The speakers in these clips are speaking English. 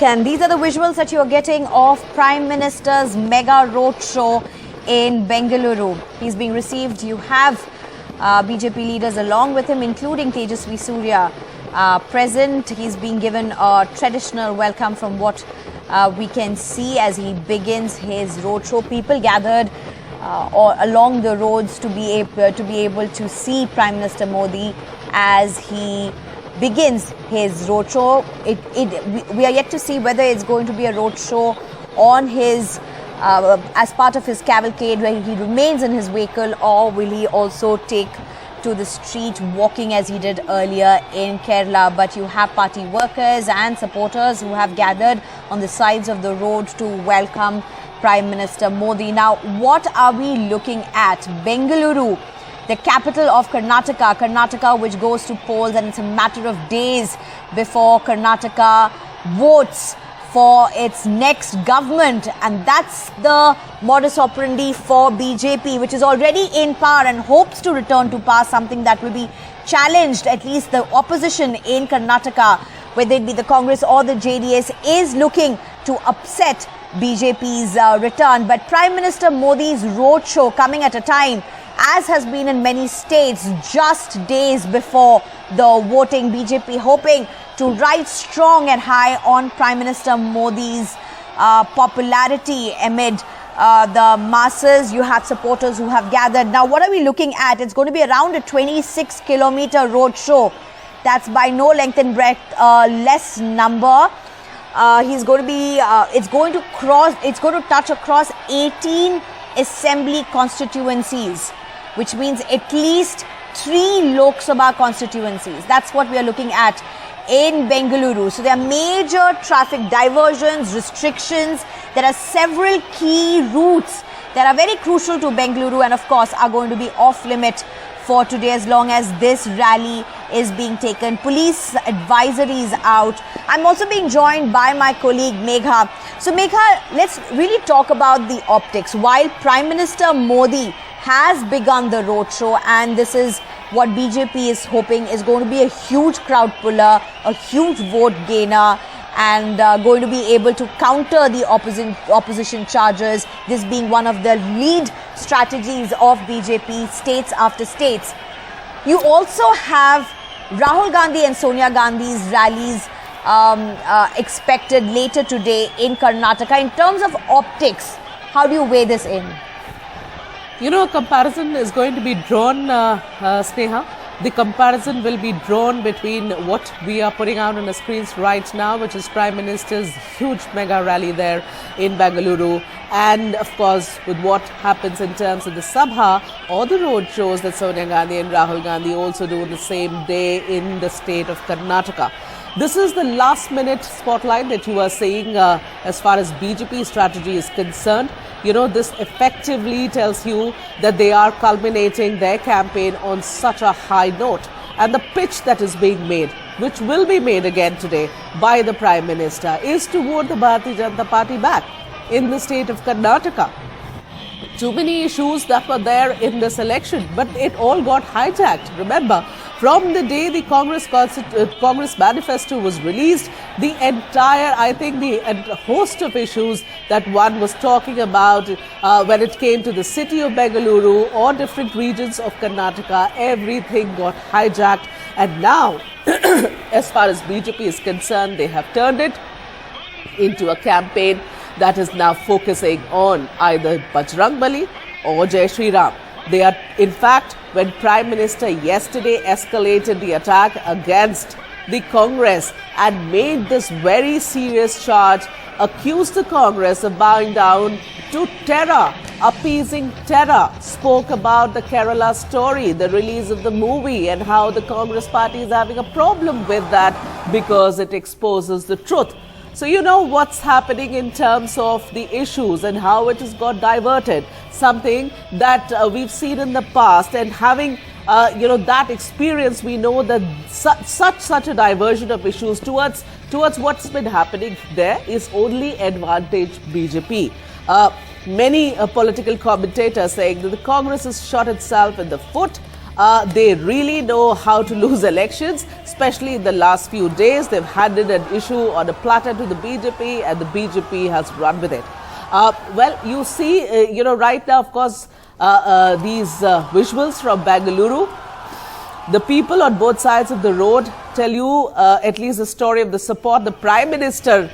And these are the visuals that you are getting of Prime Minister's mega roadshow in Bengaluru. He's being received. You have BJP leaders along with him, including Tejasvi Surya present. He's being given a traditional welcome from what we can see as he begins his roadshow. People gathered along the roads to be able to see Prime Minister Modi as he begins his roadshow. We are yet to see whether it's going to be a roadshow on his as part of his cavalcade where he remains in his vehicle, or will he also take to the street walking as he did earlier in Kerala. But you have party workers and supporters who have gathered on the sides of the road to welcome Prime Minister Modi. Now, what are we looking at? Bengaluru, the capital of Karnataka, which goes to polls, and it's a matter of days before Karnataka votes for its next government, and that's the modus operandi for BJP, which is already in power and hopes to return to power, something that will be challenged. At least the opposition in Karnataka, whether it be the Congress or the JDS, is looking to upset BJP's return. But Prime Minister Modi's roadshow coming at a time, as has been in many states, just days before the voting. BJP hoping to ride strong and high on Prime Minister Modi's popularity amid the masses. You have supporters who have gathered. Now, what are we looking at? It's going to be around a 26-kilometer road show. That's by no length and breadth less number. It's going to touch across 18 assembly constituencies, which means at least 3 Lok Sabha constituencies. That's what we are looking at in Bengaluru. So there are major traffic diversions, restrictions. There are several key routes that are very crucial to Bengaluru and of course are going to be off limit for today as long as this rally is being taken. Police advisories out. I'm also being joined by my colleague Megha. So Megha, let's really talk about the optics. While Prime Minister Modi has begun the roadshow, and this is what BJP is hoping is going to be a huge crowd puller, a huge vote gainer, and going to be able to counter the opposition charges, this being one of the lead strategies of BJP states after states. You also have Rahul Gandhi and Sonia Gandhi's rallies expected later today in Karnataka. In terms of optics, how do you weigh this in? You know, a comparison is going to be drawn, Sneha. The comparison will be drawn between what we are putting out on the screens right now, which is Prime Minister's huge mega rally there in Bengaluru, and of course with what happens in terms of the Sabha or the road shows that Sonia Gandhi and Rahul Gandhi also do on the same day in the state of Karnataka. This is the last minute spotlight that you are seeing as far as BJP strategy is concerned. You know, this effectively tells you that they are culminating their campaign on such a high note. And the pitch that is being made, which will be made again today by the Prime Minister, is to vote the Bharatiya Janata Party back in the state of Karnataka. Too many issues that were there in this election, but it all got hijacked. Remember, from the day the Congress manifesto was released, the entire, the host of issues that one was talking about when it came to the city of Bengaluru or different regions of Karnataka, everything got hijacked. And now, as far as BJP is concerned, they have turned it into a campaign that is now focusing on either Bajrangbali or Jai Shri Ram. They are, in fact, when Prime Minister yesterday escalated the attack against the Congress and made this very serious charge, accused the Congress of bowing down to terror, appeasing terror, spoke about the Kerala story, the release of the movie, and how the Congress party is having a problem with that because it exposes the truth. So you know what's happening in terms of the issues and how it has got diverted, something that we've seen in the past, and having that experience, we know that such a diversion of issues towards what's been happening there is only advantage BJP. Many political commentators saying that the Congress has shot itself in the foot They really know how to lose elections, especially in the last few days. They've handed an issue on a platter to the BJP, and the BJP has run with it. Well, you see, right now, of course, these visuals from Bengaluru. The people on both sides of the road tell you at least the story of the support the Prime Minister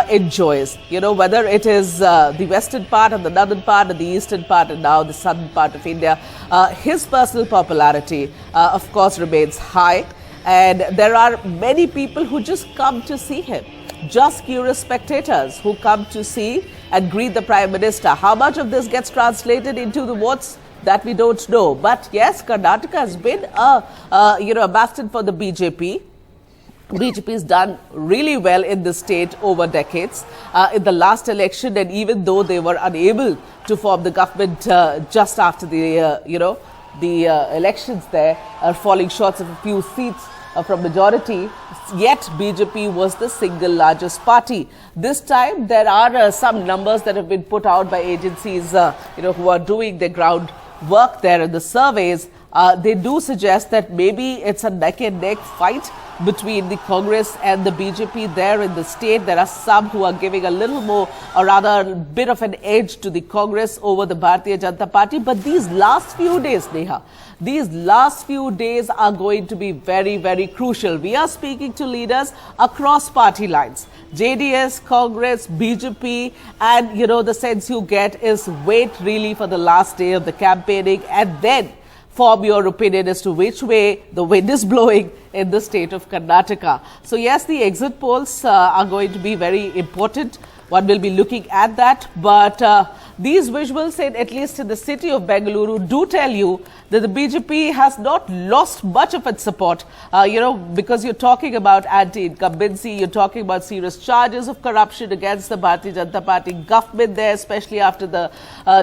enjoys. Whether it is the western part or the northern part or the eastern part and now the southern part of India, his personal popularity, of course, remains high. And there are many people who just come to see him. Just curious spectators who come to see and greet the Prime Minister. How much of this gets translated into the votes? That we don't know. But yes, Karnataka has been a bastion for the BJP. BJP has done really well in the state over decades. In the last election, and even though they were unable to form the government just after the elections there, falling short of a few seats from majority, yet BJP was the single largest party. This time, there are some numbers that have been put out by agencies, who are doing their ground work there in the surveys. They do suggest that maybe it's a neck and neck fight between the Congress and the BJP there in the state. There are some who are giving a little more, or rather a bit of an edge to the Congress over the Bharatiya Janata Party. But these last few days, Neha, these last few days are going to be very, very crucial. We are speaking to leaders across party lines. JDS, Congress, BJP, and the sense you get is wait really for the last day of the campaigning and then form your opinion as to which way the wind is blowing in the state of Karnataka. So yes, the exit polls are going to be very important. One will be looking at that, but these visuals, at least in the city of Bengaluru, do tell you that the BJP has not lost much of its support, because you're talking about anti-incumbency, you're talking about serious charges of corruption against the Bharatiya Janata Party government there, especially after the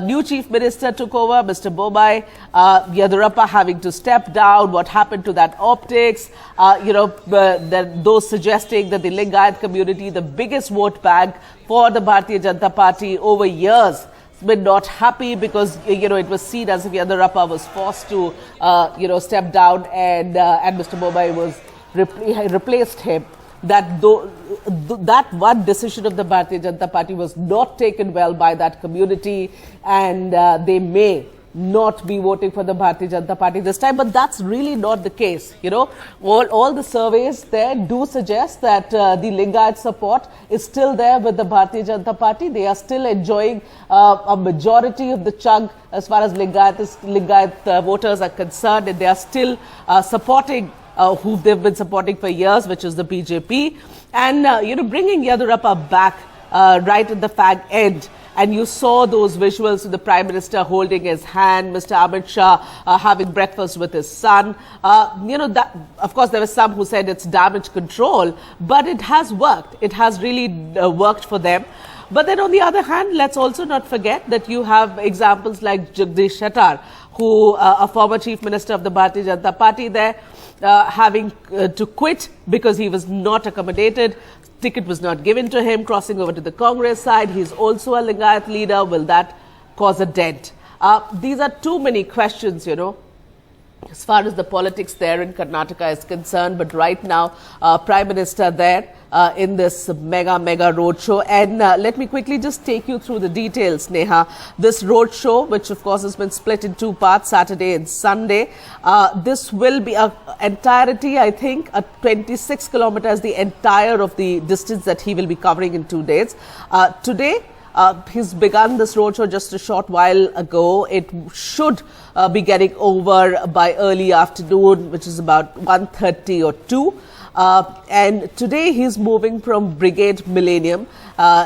new chief minister took over, Mr. Bobai, Yadurappa having to step down, what happened to that optics, those suggesting that the Lingayat community, the biggest vote bank for the Bharatiya Janata Party over years, been not happy because it was seen as if Yadurappa was forced to step down and Mr. Bobai was replaced him. That that one decision of the Bharatiya Janata Party was not taken well by that community, and they may not be voting for the Bharatiya Janata Party this time, but that's really not the case. All the surveys there do suggest that the Lingayat support is still there with the Bharatiya Janata Party. They are still enjoying a majority of the chunk as far as Lingayat voters are concerned, and they are still supporting who they've been supporting for years, which is the BJP, and bringing Yadurappa back right at the fag end. And you saw those visuals of the Prime Minister holding his hand, Mr. Amit Shah having breakfast with his son. That, of course, there were some who said it's damage control, but it has worked. It has really worked for them. But then on the other hand, let's also not forget that you have examples like Jagdish Shettar, who, a former Chief Minister of the Bharatiya Janata Party there, having to quit because he was not accommodated. Ticket was not given to him, crossing over to the Congress side. He's also a Lingayat leader. Will that cause a dent? These are too many questions, as far as the politics there in Karnataka is concerned. But right now, Prime Minister there in this mega roadshow. And let me quickly just take you through the details, Neha. This roadshow, which of course has been split in two parts, Saturday and Sunday. This will be a entirety, I think, 26 kilometers, the entire of the distance that he will be covering in 2 days. Today, he's begun this roadshow just a short while ago. It should be getting over by early afternoon, which is about 1:30 or 2. And today he's moving from Brigade Millennium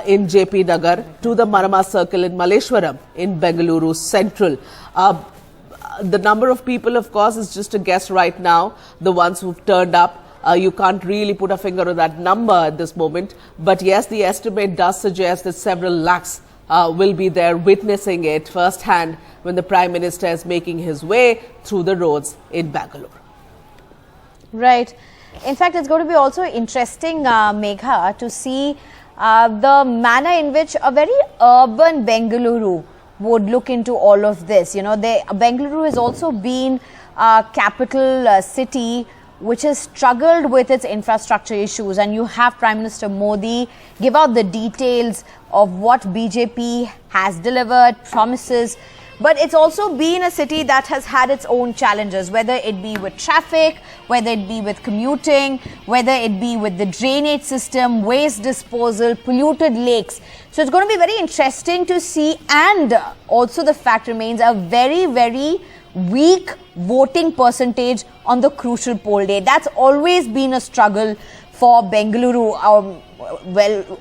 in JP Nagar to the Namma Circle in Malleshwaram in Bengaluru Central. The number of people, of course, is just a guess right now, the ones who've turned up. You can't really put a finger on that number at this moment. But yes, the estimate does suggest that several lakhs will be there witnessing it firsthand when the Prime Minister is making his way through the roads in Bengaluru. Right. In fact, it's going to be also interesting, Megha, to see the manner in which a very urban Bengaluru would look into all of this. Bengaluru has also been capital city which has struggled with its infrastructure issues, and you have Prime Minister Modi give out the details of what BJP has delivered, promises. But it's also been a city that has had its own challenges, whether it be with traffic, whether it be with commuting, whether it be with the drainage system, waste disposal, polluted lakes. So it's going to be very interesting to see, and also the fact remains a very, very weak voting percentage on the crucial poll day. That's always been a struggle for Bengaluru.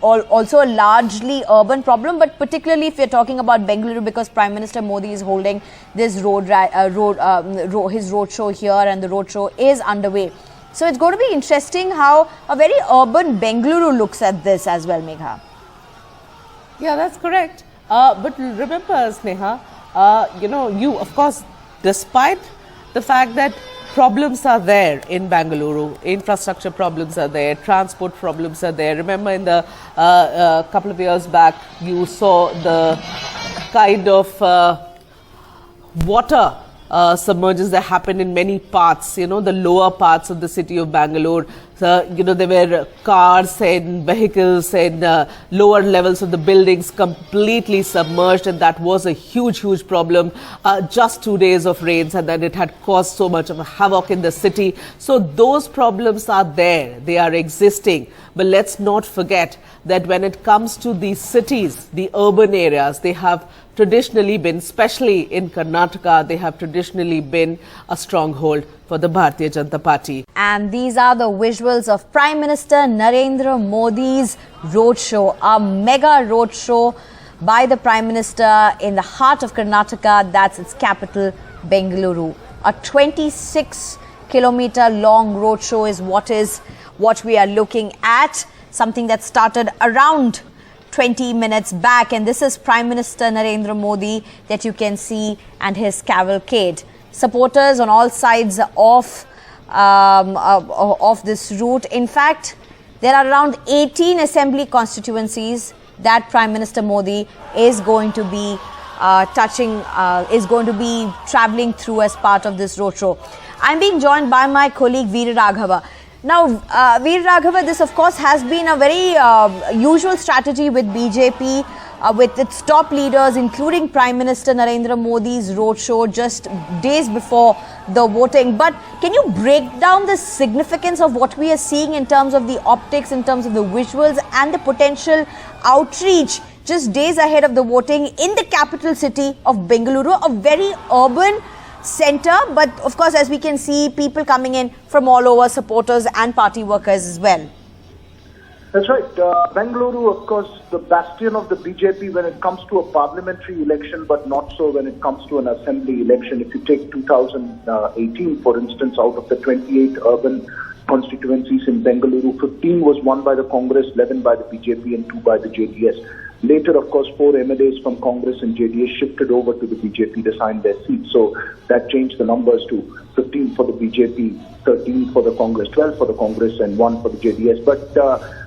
Also a largely urban problem, but particularly if you're talking about Bengaluru, because Prime Minister Modi is holding this his roadshow here, and the roadshow is underway. So it's going to be interesting how a very urban Bengaluru looks at this as well, Megha. Yeah, that's correct. But remember, Sneha, you, of course, despite the fact that problems are there in Bengaluru, infrastructure problems are there, transport problems are there. Remember, in the couple of years back, you saw the kind of water submergence that happened in many parts, the lower parts of the city of Bangalore. There were cars and vehicles and lower levels of the buildings completely submerged, and that was a huge, huge problem. Just 2 days of rains, and then it had caused so much of a havoc in the city. So those problems are there, they are existing. But let's not forget that when it comes to these cities, the urban areas, they have traditionally been, especially in Karnataka, they have traditionally been a stronghold for the Bharatiya Janata Party. And these are the visuals of Prime Minister Narendra Modi's roadshow, a mega roadshow by the Prime Minister in the heart of Karnataka. That's its capital, Bengaluru. A 26-kilometer long roadshow is what we are looking at. Something that started around 20 minutes back, and this is Prime Minister Narendra Modi that you can see, and his cavalcade. Supporters on all sides of this route. In fact, there are around 18 assembly constituencies that Prime Minister Modi is going to be travelling through as part of this roadshow. I'm being joined by my colleague Veer Raghava. Now, Veer Raghava, this of course has been a very usual strategy with BJP, with its top leaders, including Prime Minister Narendra Modi's roadshow just days before the voting. But can you break down the significance of what we are seeing in terms of the optics, in terms of the visuals, and the potential outreach just days ahead of the voting in the capital city of Bengaluru, a very urban center, but of course, as we can see, people coming in from all over, supporters and party workers as well. That's right. Bengaluru, of course, the bastion of the BJP when it comes to a parliamentary election, but not so when it comes to an assembly election. If you take 2018, for instance, out of the 28 urban constituencies in Bengaluru, 15 was won by the Congress, 11 by the BJP and 2 by the JDS. Later, of course, 4 MLAs from Congress and JDS shifted over to the BJP to sign their seats. So that changed the numbers to 15 for the BJP, 13 for the Congress, 12 for the Congress and 1 for the JDS. But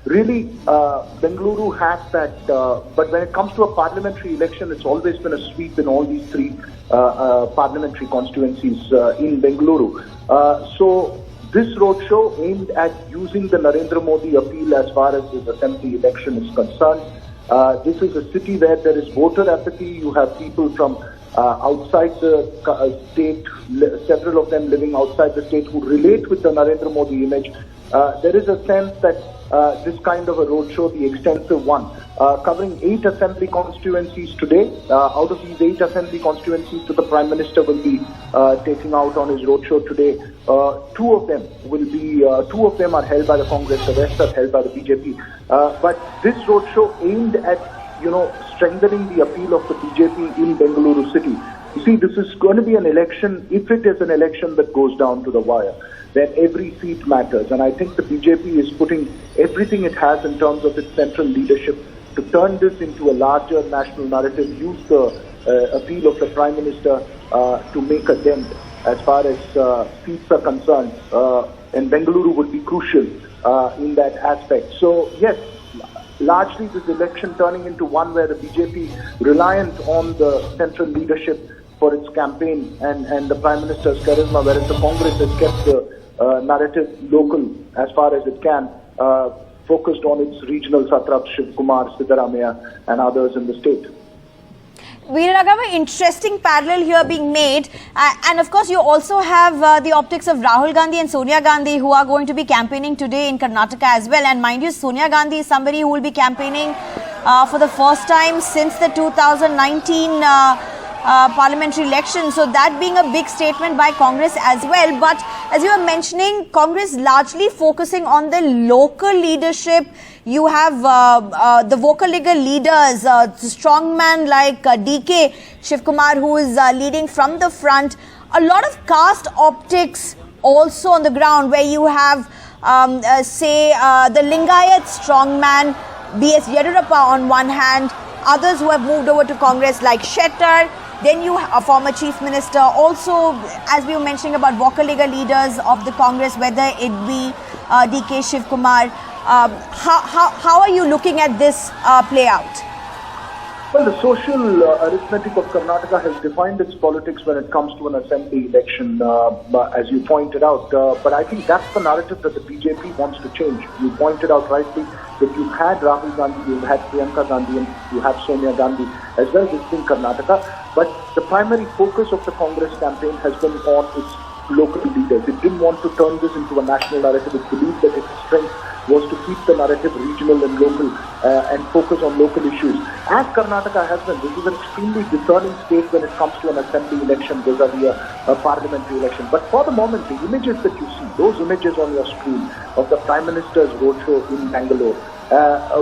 really, Bengaluru has that. But when it comes to a parliamentary election, it's always been a sweep in all these 3 parliamentary constituencies in Bengaluru. So this roadshow aimed at using the Narendra Modi appeal as far as this assembly election is concerned. This is a city where there is voter apathy. You have people from outside the state, several of them living outside the state, who relate with the Narendra Modi image. There is a sense that this kind of a roadshow, the extensive one, covering 8 assembly constituencies today. Out of these 8 assembly constituencies that the Prime Minister will be taking out on his roadshow today, 2 of them are held by the Congress, the rest are held by the BJP. But this roadshow aimed at, strengthening the appeal of the BJP in Bengaluru city. You see, this is going to be an election, if it is an election that goes down to the wire, then every seat matters. And I think the BJP is putting everything it has in terms of its central leadership to turn this into a larger national narrative, use the appeal of the Prime Minister to make a dent as far as seats are concerned. And Bengaluru would be crucial in that aspect. So, yes, largely this election turning into one where the BJP, reliant on the central leadership for its campaign and the Prime Minister's charisma, whereas the Congress has kept the narrative local as far as it can, focused on its regional satraps, Shiv Kumar, Siddaramaiah and others in the state. Veeraraghav, interesting parallel here being made, and of course you also have the optics of Rahul Gandhi and Sonia Gandhi, who are going to be campaigning today in Karnataka as well. And mind you, Sonia Gandhi is somebody who will be campaigning for the first time since the 2019 parliamentary election. So that being a big statement by Congress as well. But as you were mentioning, Congress largely focusing on the local leadership. You have the vocal leaders, strongman like DK Shiv Kumar, who is leading from the front. A lot of caste optics also on the ground, where you have, the Lingayat strongman, B.S. Yediyurappa on one hand, others who have moved over to Congress like Shettar. Then you have a former chief minister. Also, as we were mentioning about vocal leaders of the Congress, whether it be DK Shiv Kumar. How are you looking at this play out? Well, the social arithmetic of Karnataka has defined its politics when it comes to an assembly election, as you pointed out. But I think that's the narrative that the BJP wants to change. You pointed out rightly that you've had Rahul Gandhi, you've had Priyanka Gandhi, and you have Sonia Gandhi as well visiting Karnataka. But the primary focus of the Congress campaign has been on its local leaders. It didn't want to turn this into a national narrative. It believed that its strength was to keep the narrative regional and local and focus on local issues. As Karnataka has been, this is an extremely discerning state when it comes to an assembly election vis-a-vis a parliamentary election. But for the moment, the images that you see, those images on your screen of the Prime Minister's roadshow in Bengaluru,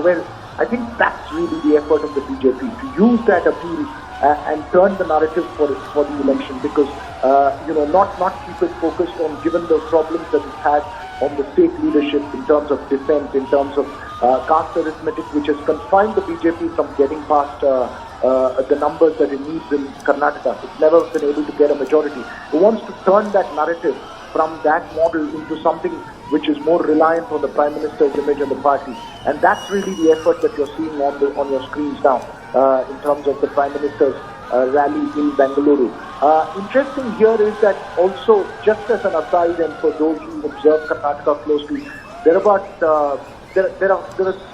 well, I think that's really the effort of the BJP, to use that appeal and turn the narrative for the election, because not keep it focused on, given the problems that it had on the state leadership in terms of defense, in terms of caste arithmetic, which has confined the BJP from getting past the numbers that it needs in Karnataka. It's never been able to get a majority. It wants to turn that narrative from that model into something which is more reliant on the Prime Minister's image and the party. And that's really the effort that you're seeing on your screens now in terms of the Prime Minister's rally in Bengaluru. Interesting here is that also, just as an aside, and for those who observe Karnataka closely, there are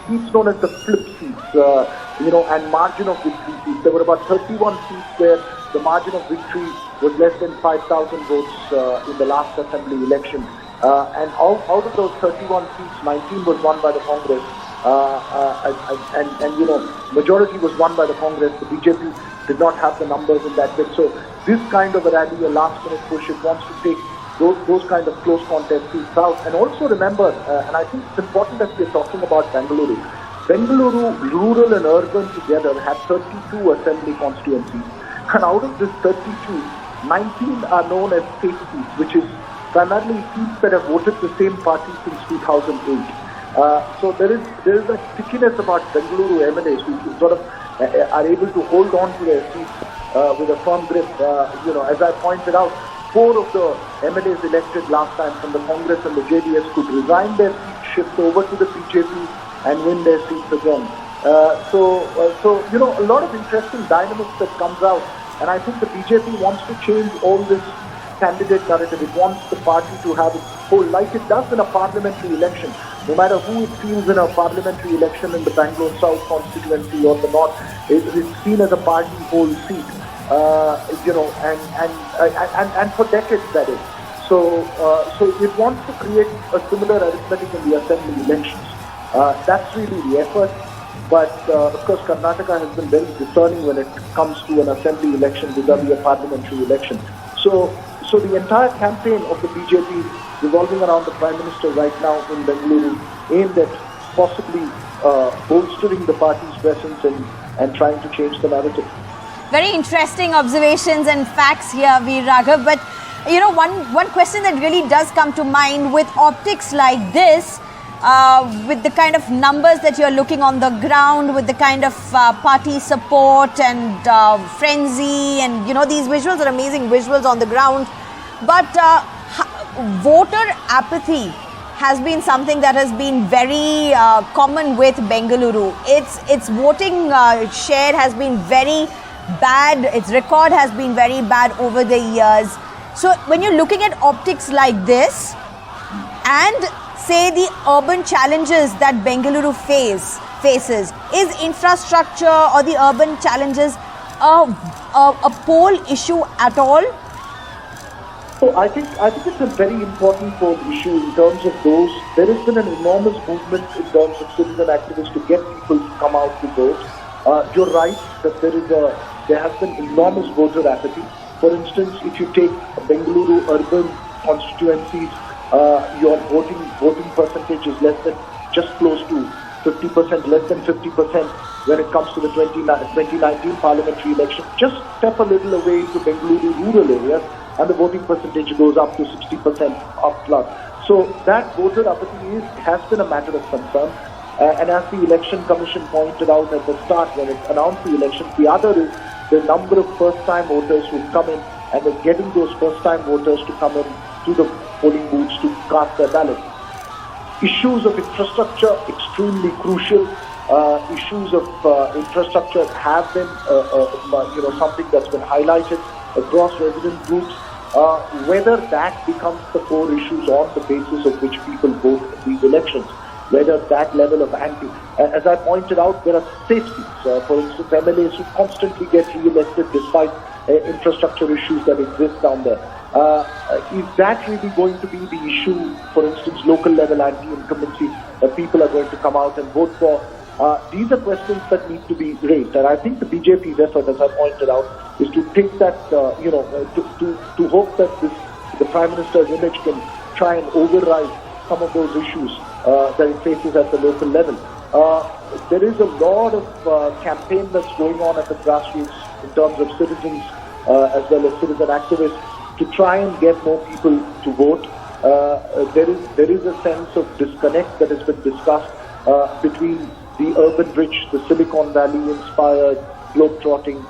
seats known as the flip seats, and margin of victory seats. There were about 31 seats where the margin of victory was less than 5,000 votes in the last assembly election. And out of those 31 seats, 19 was won by the Congress. Majority was won by the Congress. The BJP did not have the numbers in that bit. So this kind of a rally, a last-minute push, it wants to take those kind of close contest seats out. And also remember, and I think it's important that we're talking about Bengaluru. Bengaluru, rural and urban together, had 32 assembly constituencies. And out of this 32, 19 are known as safe seats, which is primarily seats that have voted the same party since 2008. So there is a stickiness about Bengaluru MLAs who sort of are able to hold on to their seats with a firm grip. As I pointed out, 4 of the MLAs elected last time from the Congress and the JDS could resign their seats, shift over to the BJP and win their seats again. So a lot of interesting dynamics that comes out. And I think the BJP wants to change all this candidate narrative. It wants the party to have its whole, like it does in a parliamentary election. No matter who it fields in a parliamentary election in the Bangalore South constituency or the North, it's seen as a party whole seat. And for decades that is. So it wants to create a similar arithmetic in the assembly elections. That's really the effort. But of course, Karnataka has been very discerning when it comes to an assembly election vis-a-vis a parliamentary election. So the entire campaign of the BJP revolving around the Prime Minister right now in Bengaluru, aimed at possibly bolstering the party's presence and trying to change the narrative. Very interesting observations and facts here, Veeraraghav. But one question that really does come to mind with optics like this, with the kind of numbers that you're looking on the ground, with the kind of party support and frenzy, and these visuals are amazing visuals on the ground. But voter apathy has been something that has been very common with Bengaluru. Its voting share has been very bad. Its record has been very bad over the years. So when you're looking at optics like this and say the urban challenges that Bengaluru faces, is infrastructure or the urban challenges a poll issue at all? So I think it's a very important poll issue in terms of those. There has been an enormous movement in terms of citizen activists to get people to come out to vote. You're right that there has been enormous voter apathy. For instance, if you take Bengaluru urban constituencies, your voting percentage is less than, just close to 50%, less than 50% when it comes to the 2019 parliamentary election. Just step a little away to Bengaluru rural areas and the voting percentage goes up to 60% up plus. So that voter apathy has been a matter of concern. And as the Election Commission pointed out at the start when it announced the elections, the other is the number of first-time voters who come in, and they're getting those first-time voters to come in to the polling booths to cast their ballot. Issues of infrastructure, extremely crucial. Issues of infrastructure have been something that's been highlighted across resident groups. Whether that becomes the core issues on the basis of which people vote in these elections, whether that level of as I pointed out, there are safeties. For instance, MLAs who constantly get re-elected despite infrastructure issues that exist down there. Is that really going to be the issue? For instance, local level anti-incumbency that people are going to come out and vote for. These are questions that need to be raised, and I think the BJP's effort, as I pointed out, is to take that, to hope that the Prime Minister's image can try and override some of those issues that it faces at the local level. There is a lot of campaign that's going on at the grassroots in terms of citizens as well as citizen activists to try and get more people to vote. There is a sense of disconnect that has been discussed between the urban rich, the Silicon Valley inspired, globetrotting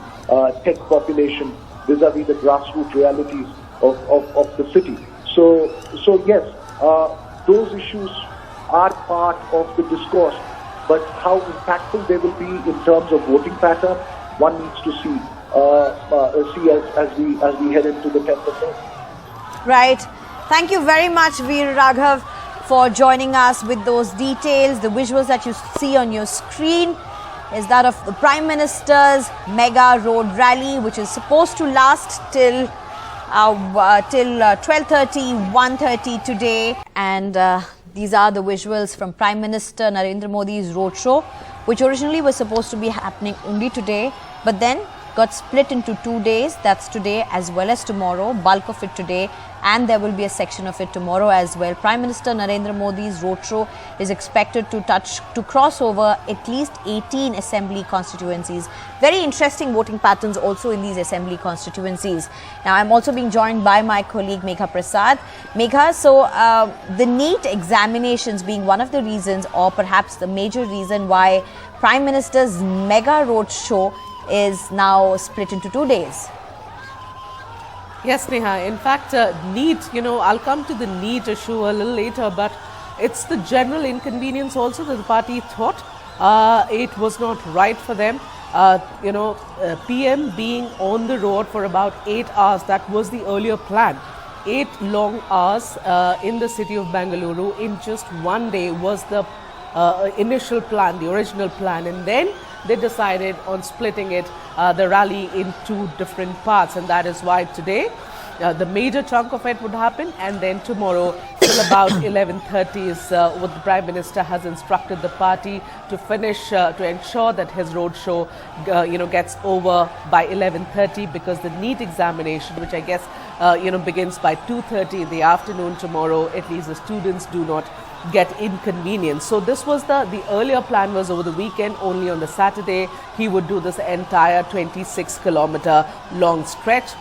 tech population vis-a-vis the grassroots realities of the city. So yes, those issues are part of the discourse, but how impactful they will be in terms of voting pattern, one needs to see as we head into the 10th of May. Right. Thank you very much, Veer Raghav, for joining us with those details. The visuals that you see on your screen is that of the Prime Minister's mega road rally, which is supposed to last till 12:30, 1:30 today. And these are the visuals from Prime Minister Narendra Modi's roadshow, which originally was supposed to be happening only today, but then got split into 2 days. That's today as well as tomorrow. Bulk of it today, and there will be a section of it tomorrow as well. Prime Minister Narendra Modi's roadshow is expected to cross over at least 18 assembly constituencies. Very interesting voting patterns also in these assembly constituencies. Now, I'm also being joined by my colleague Megha Prasad. Megha, so the NEET examinations being one of the reasons, or perhaps the major reason why Prime Minister's mega roadshow is now split into 2 days. Yes, Neha. In fact, NEET, I'll come to the NEET issue a little later, but it's the general inconvenience also that the party thought it was not right for them. PM being on the road for about 8 hours, that was the earlier plan. 8 long hours in the city of Bengaluru in just one day was the initial plan, the original plan, and then they decided on splitting it, the rally, in 2 different parts, and that is why today the major chunk of it would happen, and then tomorrow till about 11:30 is what the Prime Minister has instructed the party to finish, to ensure that his roadshow gets over by 11:30, because the NEET examination, which I guess begins by 2:30 in the afternoon tomorrow, at least the students do not get inconvenienced. So this was the earlier plan was over the weekend. Only on the Saturday he would do this entire 26-kilometer long stretch,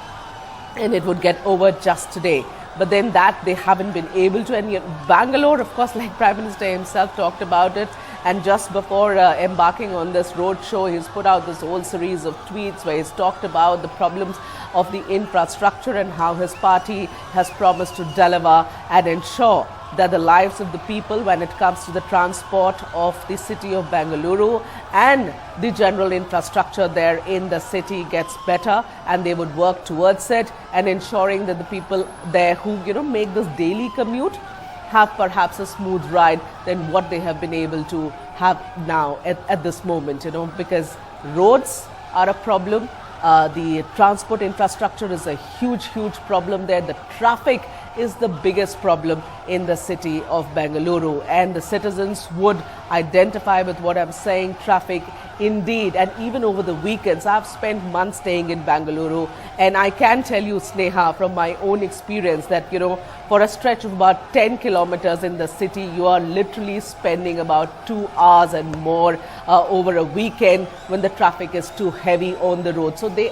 and it would get over just today. But then that they haven't been able to. And Bangalore, of course, like Prime Minister himself talked about it, and just before embarking on this road show, he's put out this whole series of tweets where he's talked about the problems of the infrastructure and how his party has promised to deliver and ensure that the lives of the people when it comes to the transport of the city of Bengaluru and the general infrastructure there in the city gets better, and they would work towards it and ensuring that the people there who make this daily commute have perhaps a smooth ride than what they have been able to have now at this moment, because roads are a problem. The transport infrastructure is a huge problem there. The traffic is the biggest problem in the city of Bengaluru, and the citizens would identify with what I'm saying. Traffic indeed, and even over the weekends. I've spent months staying in Bengaluru, and I can tell you, Sneha, from my own experience that for a stretch of about 10 kilometers in the city, you are literally spending about 2 hours and more over a weekend when the traffic is too heavy on the road. So the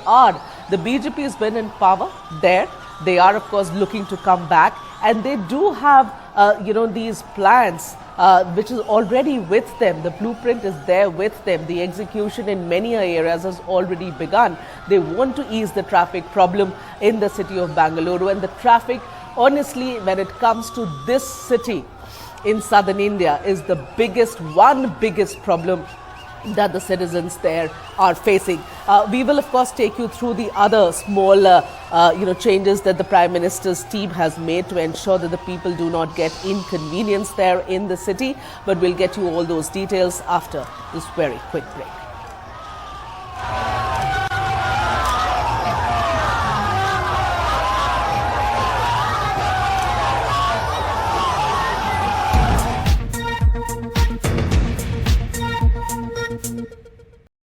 BJP has been in power there. They are, of course, looking to come back, and they do have, these plans which is already with them. The blueprint is there with them. The execution in many areas has already begun. They want to ease the traffic problem in the city of Bengaluru, and the traffic, honestly, when it comes to this city in southern India, is the biggest problem that the citizens there are facing. We will, of course, take you through the other small, changes that the Prime Minister's team has made to ensure that the people do not get inconvenienced there in the city. But we'll get you all those details after this very quick break.